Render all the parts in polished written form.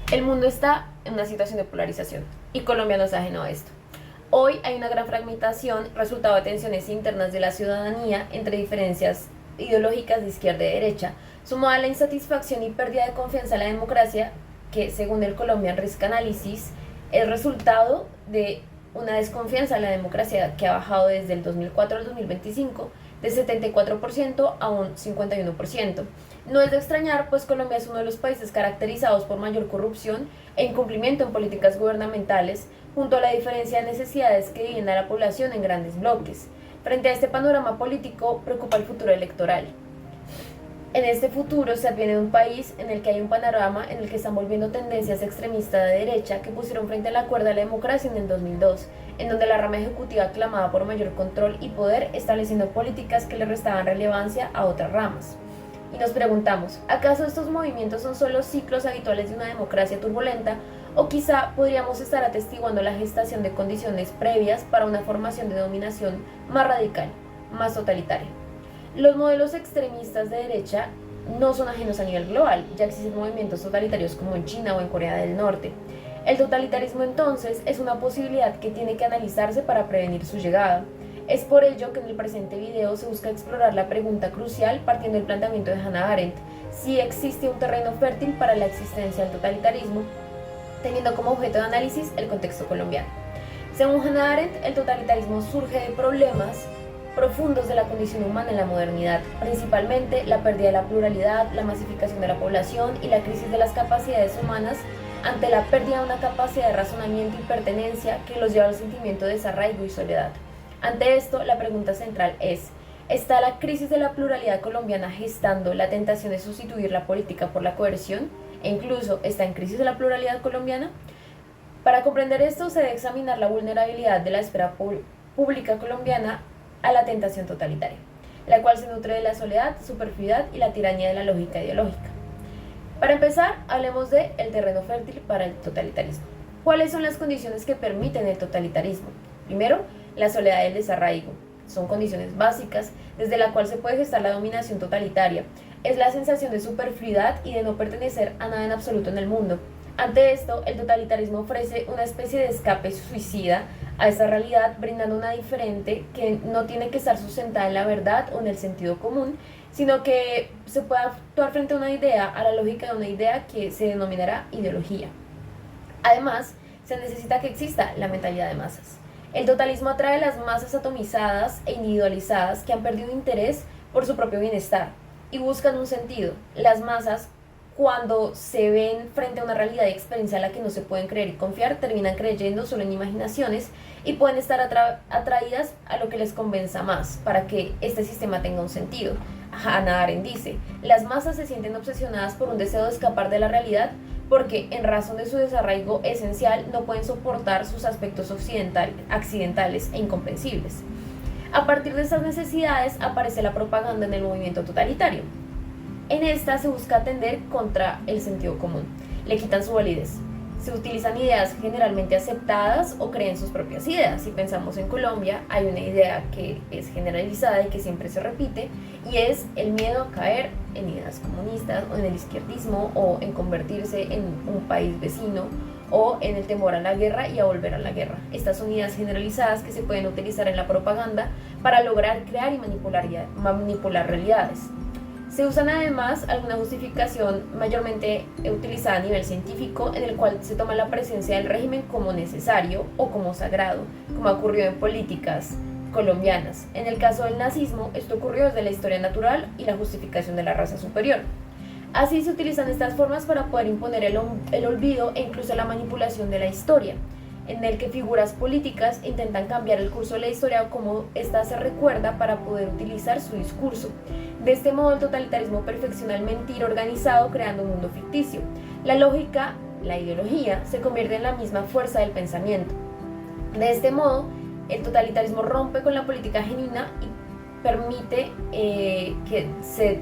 El mundo está en una situación de polarización y Colombia no es ajeno a esto. Hoy hay una gran fragmentación, resultado de tensiones internas de la ciudadanía entre diferencias ideológicas de izquierda y derecha, sumada a la insatisfacción y pérdida de confianza en la democracia, que según el Colombian Risk Analysis es resultado de una desconfianza en la democracia que ha bajado desde el 2004 al 2025 de 74% a un 51%. No es de extrañar, pues Colombia es uno de los países caracterizados por mayor corrupción e incumplimiento en políticas gubernamentales, junto a la diferencia de necesidades que dividen a la población en grandes bloques. Frente a este panorama político, preocupa el futuro electoral. En este futuro se adviene un país en el que hay un panorama en el que están volviendo tendencias extremistas de derecha que pusieron frente a la cuerda a la democracia en el 2002, en donde la rama ejecutiva clamaba por mayor control y poder, estableciendo políticas que le restaban relevancia a otras ramas. Y nos preguntamos, ¿acaso estos movimientos son solo ciclos habituales de una democracia turbulenta? ¿O quizá podríamos estar atestiguando la gestación de condiciones previas para una formación de dominación más radical, más totalitaria? Los modelos extremistas de derecha no son ajenos a nivel global, ya existen movimientos totalitarios como en China o en Corea del Norte. El totalitarismo entonces es una posibilidad que tiene que analizarse para prevenir su llegada. Es por ello que en el presente video se busca explorar la pregunta crucial partiendo del planteamiento de Hannah Arendt: si existe un terreno fértil para la existencia del totalitarismo, teniendo como objeto de análisis el contexto colombiano. Según Hannah Arendt, el totalitarismo surge de problemas profundos de la condición humana en la modernidad, principalmente la pérdida de la pluralidad, la masificación de la población y la crisis de las capacidades humanas ante la pérdida de una capacidad de razonamiento y pertenencia que los lleva al sentimiento de desarraigo y soledad. Ante esto, la pregunta central es: ¿está la crisis de la pluralidad colombiana gestando la tentación de sustituir la política por la coerción? E incluso, ¿está en crisis la pluralidad colombiana? Para comprender esto, se debe examinar la vulnerabilidad de la esfera pública colombiana a la tentación totalitaria, la cual se nutre de la soledad, superfluidad y la tiranía de la lógica ideológica. Para empezar, hablemos de el terreno fértil para el totalitarismo. ¿Cuáles son las condiciones que permiten el totalitarismo? Primero, la soledad y el desarraigo. Son condiciones básicas desde la cual se puede gestar la dominación totalitaria. Es la sensación de superfluidad y de no pertenecer a nada en absoluto en el mundo. Ante esto, el totalitarismo ofrece una especie de escape suicida a esa realidad, brindando una diferente que no tiene que estar sustentada en la verdad o en el sentido común, sino que se puede actuar frente a una idea, a la lógica de una idea que se denominará ideología. Además, se necesita que exista la mentalidad de masas. El totalismo atrae a las masas atomizadas e individualizadas que han perdido interés por su propio bienestar y buscan un sentido. Las masas, cuando se ven frente a una realidad y experiencia a la que no se pueden creer y confiar, terminan creyendo solo en imaginaciones y pueden estar atraídas a lo que les convenza más para que este sistema tenga un sentido. Hannah Arendt dice: las masas se sienten obsesionadas por un deseo de escapar de la realidad porque, en razón de su desarraigo esencial, no pueden soportar sus aspectos accidentales e incomprensibles. A partir de estas necesidades aparece la propaganda en el movimiento totalitario. En esta se busca atender contra el sentido común, le quitan su validez. Se utilizan ideas generalmente aceptadas o creen sus propias ideas. Si pensamos en Colombia, hay una idea que es generalizada y que siempre se repite, y es el miedo a caer en ideas comunistas o en el izquierdismo o en convertirse en un país vecino o en el temor a la guerra y a volver a la guerra. Estas son ideas generalizadas que se pueden utilizar en la propaganda para lograr crear y manipular realidades. Se usan además alguna justificación mayormente utilizada a nivel científico, en el cual se toma la presencia del régimen como necesario o como sagrado, como ocurrió en políticas colombianas. En el caso del nazismo, esto ocurrió desde la historia natural y la justificación de la raza superior. Así se utilizan estas formas para poder imponer el olvido e incluso la manipulación de la historia, en el que figuras políticas intentan cambiar el curso de la historia o cómo ésta se recuerda para poder utilizar su discurso. De este modo, el totalitarismo perfecciona el mentir organizado, creando un mundo ficticio. La lógica, la ideología, se convierte en la misma fuerza del pensamiento. De este modo, el totalitarismo rompe con la política genuina y permite que se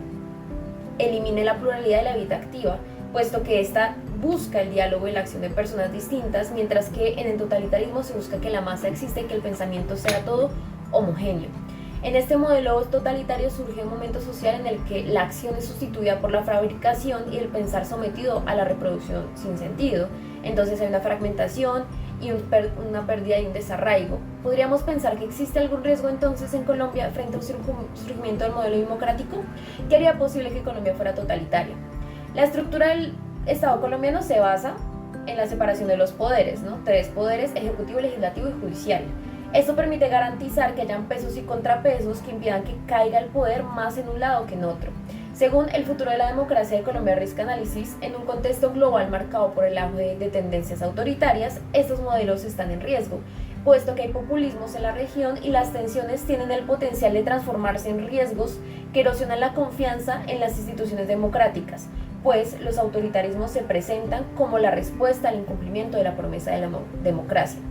elimine la pluralidad de la vida activa, puesto que ésta busca el diálogo y la acción de personas distintas, mientras que en el totalitarismo se busca que la masa exista y que el pensamiento sea todo homogéneo. En este modelo totalitario surge un momento social en el que la acción es sustituida por la fabricación y el pensar sometido a la reproducción sin sentido. Entonces hay una fragmentación y una pérdida y un desarraigo. ¿Podríamos pensar que existe algún riesgo entonces en Colombia frente a un surgimiento del modelo democrático que haría posible que Colombia fuera totalitaria? La estructura del Estado colombiano se basa en la separación de los poderes, ¿no? Tres poderes: ejecutivo, legislativo y judicial. Esto permite garantizar que hayan pesos y contrapesos que impidan que caiga el poder más en un lado que en otro. Según El futuro de la democracia de Colombia Risk Analysis, en un contexto global marcado por el auge de tendencias autoritarias, estos modelos están en riesgo, puesto que hay populismos en la región y las tensiones tienen el potencial de transformarse en riesgos que erosionan la confianza en las instituciones democráticas, pues los autoritarismos se presentan como la respuesta al incumplimiento de la promesa de la democracia.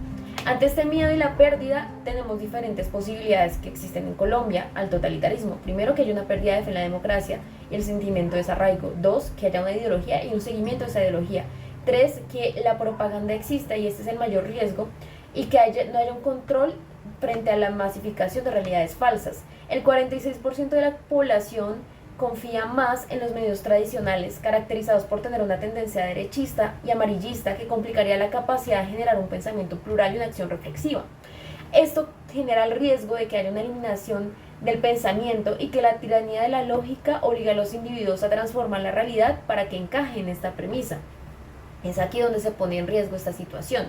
Ante este miedo y la pérdida, tenemos diferentes posibilidades que existen en Colombia al totalitarismo. Primero, que haya una pérdida de fe en la democracia y el sentimiento de desarraigo. Dos, que haya una ideología y un seguimiento de esa ideología. Tres, que la propaganda exista, y este es el mayor riesgo, y que no haya un control frente a la masificación de realidades falsas. El 46% de la población confía más en los medios tradicionales, caracterizados por tener una tendencia derechista y amarillista que complicaría la capacidad de generar un pensamiento plural y una acción reflexiva. Esto genera el riesgo de que haya una eliminación del pensamiento y que la tiranía de la lógica obliga a los individuos a transformar la realidad para que encaje en esta premisa. Es aquí donde se pone en riesgo esta situación.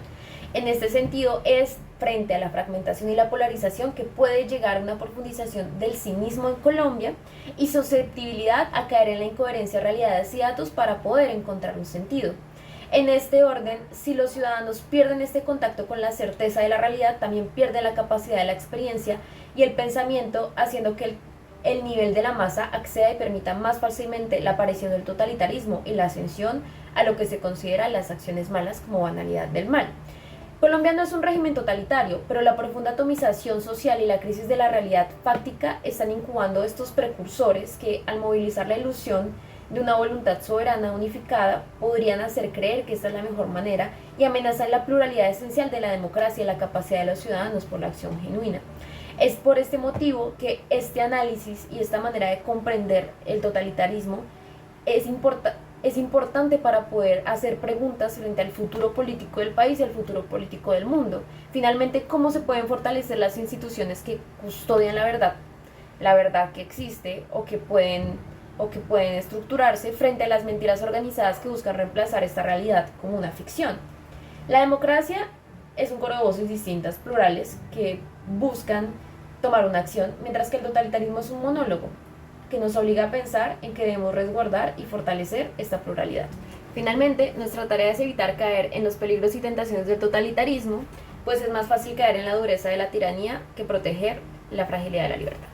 En este sentido, es frente a la fragmentación y la polarización que puede llegar a una profundización del cinismo en Colombia y susceptibilidad a caer en la incoherencia de realidades y datos para poder encontrar un sentido. En este orden, si los ciudadanos pierden este contacto con la certeza de la realidad, también pierden la capacidad de la experiencia y el pensamiento, haciendo que el nivel de la masa acceda y permita más fácilmente la aparición del totalitarismo y la ascensión a lo que se considera las acciones malas como banalidad del mal. Colombia no es un régimen totalitario, pero la profunda atomización social y la crisis de la realidad fáctica están incubando estos precursores que, al movilizar la ilusión de una voluntad soberana unificada, podrían hacer creer que esta es la mejor manera y amenazar la pluralidad esencial de la democracia y la capacidad de los ciudadanos por la acción genuina. Es por este motivo que este análisis y esta manera de comprender el totalitarismo es importante para poder hacer preguntas frente al futuro político del país y al futuro político del mundo. Finalmente, ¿cómo se pueden fortalecer las instituciones que custodian la verdad que existe o que pueden estructurarse frente a las mentiras organizadas que buscan reemplazar esta realidad como una ficción? La democracia es un coro de voces distintas, plurales, que buscan tomar una acción, mientras que el totalitarismo es un monólogo que nos obliga a pensar en que debemos resguardar y fortalecer esta pluralidad. Finalmente, nuestra tarea es evitar caer en los peligros y tentaciones del totalitarismo, pues es más fácil caer en la dureza de la tiranía que proteger la fragilidad de la libertad.